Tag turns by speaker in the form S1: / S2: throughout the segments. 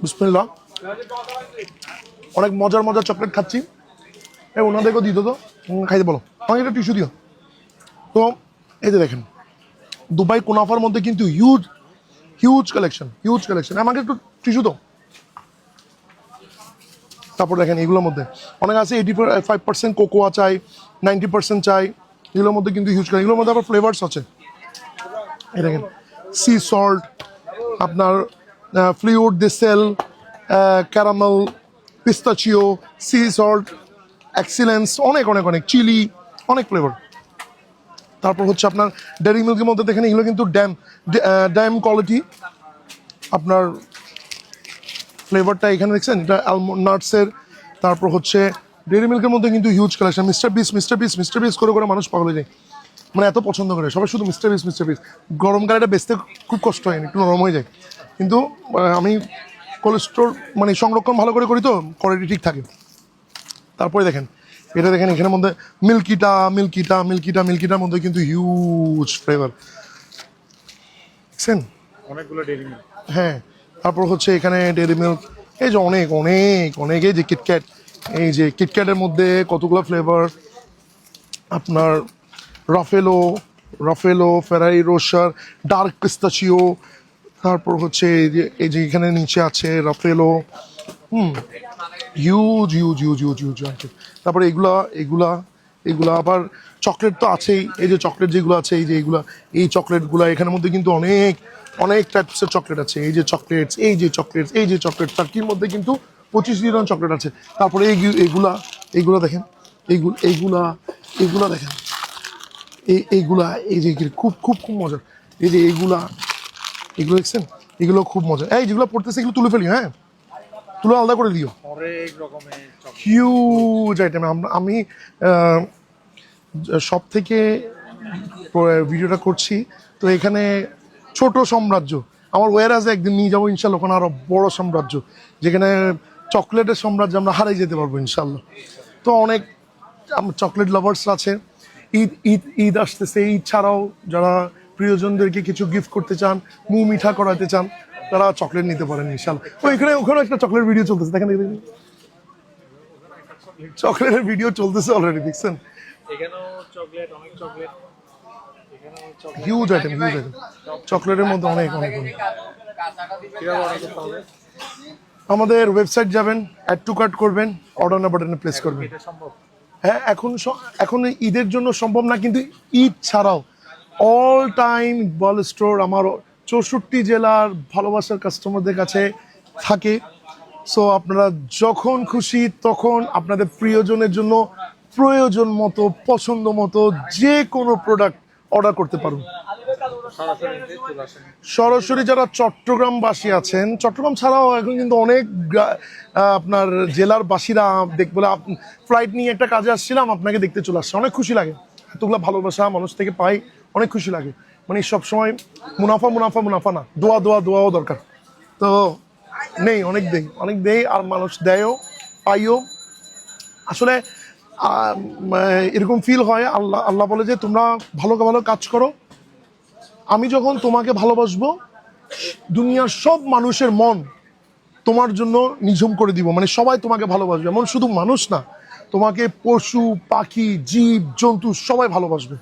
S1: বিসমিল্লাহ। অনেক মজার মজার চকলেট খাচ্ছি। ওনাদেরকেও দিত তো, খাইতে বলো, আমাকে একটা টিস্যু দিও। তো এই যে দেখেন, দুবাই কুনাফার মধ্যে কিন্তু হিউজ কালেকশন। আমাকে একটু টিস্যু তো। তারপর দেখেন এগুলোর মধ্যে অনেক আছে 85% কোকোয়া চাই, 90% চাই। এগুলোর মধ্যে কিন্তু হিউজ কালেকশন। এগুলোর মধ্যে আবার ফ্লেভার্স আছে। এই দেখেন সি সল্ট, আপনার fluid diesel, caramel, পিস্তাচিও, sea salt, excellence, অনেক চিলি, অনেক ফ্লেভার। তারপর হচ্ছে আপনার ডেয়ারি মিল্কের মধ্যে দেখেন এগুলো কিন্তু ড্যাম কোয়ালিটি। আপনার ফ্লেভারটা এখানে দেখছেন, এটা আলমন্ড নাটসের। তারপর হচ্ছে ডেয়ারি মিল্কের মধ্যে কিন্তু হিউজ কালেকশন। মিস্টার বিস করে মানুষ পাগল হয়ে যায়, মানে এত পছন্দ করে সবাই, শুধু মিস্টার বিস। গরমকালে এটা বেচতে খুব কষ্ট হয়, একটু নরম হয়ে যায়, কিন্তু আমি কোলেস্ট্রল মানে সংরক্ষণ ভালো করে করি তো, কোয়ালিটি ঠিক থাকে। তারপরে দেখেন এটা দেখেন, এখানের মধ্যে মিল্কিটার মধ্যে কিন্তু হিউজ ফ্লেভার দেখছেন,
S2: অনেকগুলো ডেইরি মিল্ক।
S1: হ্যাঁ। তারপর হচ্ছে এখানে ডেয়ারি মিল্ক, এই যে অনেক এই যে কিটক্যাট, এই যে কিটক্যাটের মধ্যে কতগুলো ফ্লেভার। আপনার রাফেলো, ফেরারি রোসার, ডার্ক পিস্তাচিও। তারপর হচ্ছে এই যে এখানে নিচে আছে রাফেলো, হিউজ। তারপরে এগুলা আবার চকলেট তো আছেই। এই যে চকলেট যেগুলো আছে, এই চকলেটগুলো এখানের মধ্যে কিন্তু অনেক টাইপসের চকলেট আছে। এই যে চকলেট টার্কির মধ্যে কিন্তু 25 ধরনের চকলেট আছে। তারপরে এইগুলা দেখেন, এইগুলা দেখেন, এই যে খুব মজার। এই যে এগুলো দেখছেন, এগুলো খুব মজা। এই যেগুলো পড়তেছে এগুলো তুলে ফেলি, হ্যাঁ, তুলে আলাদা করে দিও।
S2: অনেক রকমের
S1: হিউজ আইটেম। আমি সব থেকে ভিডিওটা করছি তো এখানে ছোট সাম্রাজ্য। আমার ওয়ারহাউসে একদিন নিয়ে যাবো ইনশাল্লাহ, ওখানে আরো বড় সাম্রাজ্য, যেখানে চকলেটের সাম্রাজ্য আমরা হারিয়ে যেতে পারবো ইনশাল্লাহ। তো অনেক চকলেট লাভার্স আছে। ঈদ আসতেছে, ঈদ ছাড়াও যারা প্রিয়জনদেরকে কিছু গিফট করতে চান, মুখ মিঠা করাতে চান, তারা চকলেট নিতে পারেন ইনশাল্লাহ। ওখানে একটা চকলেট ভিডিও চলতেছে, দেখেন চকলেটের ভিডিও চলতেছে অলরেডি, দেখছেন। হিউজ আইটেম চকলেটের মধ্যে অনেক। আমাদের ওয়েবসাইট যাবেন, অ্যাড টু কার্ট করবেন, অর্ডার নাও বাটনে প্লেস করবেন। হ্যাঁ, এখন ঈদের জন্য সম্ভব না, কিন্তু ঈদ ছাড়াও অল টাইম ইকবাল স্টোর আমার 64 জেলার ভালোবাসার কাস্টমারদের কাছে থাকে। সো আপনারা যখন খুশি তখন আপনাদের প্রিয়জনের জন্য প্রয়োজন মতো, পছন্দ মতো যে কোনো প্রোডাক্ট অর্ডার করতে পারুন। সরাসরি যারা চট্টগ্রামবাসী আছেন, চট্টগ্রাম ছাড়াও এখন কিন্তু অনেক আপনার জেলার বাসীরা দেখবো, ফ্লাইট নিয়ে একটা কাজে আসছিলাম, আপনাকে দেখতে চলে আসছে, অনেক খুশি লাগে। এতগুলো ভালোবাসা মানুষ থেকে পাই, অনেক খুশি লাগে। মানে সবসময় মুনাফা না, দোয়াও দরকার। তো নেই, অনেক দেই আর মানুষ দেয়ও, পাইও। আসলে এরকম ফিল হয়, আল্লাহ বলে যে তোমরা ভালো কাজ করো, আমি যখন তোমাকে ভালোবাসবো দুনিয়ার সব মানুষের মন তোমার জন্য নিঝুম করে দিব। মানে সবাই তোমাকে ভালোবাসবে, এমন শুধু মানুষ না, তোমাকে পশু পাখি জীব জন্তু সবাই ভালোবাসবে।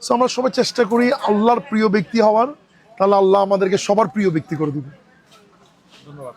S1: সো আমরা সবাই চেষ্টা করি আল্লাহর প্রিয় ব্যক্তি হওয়ার, তাহলে আল্লাহ আমাদেরকে সবার প্রিয় ব্যক্তি করে দিবে।
S2: ধন্যবাদ।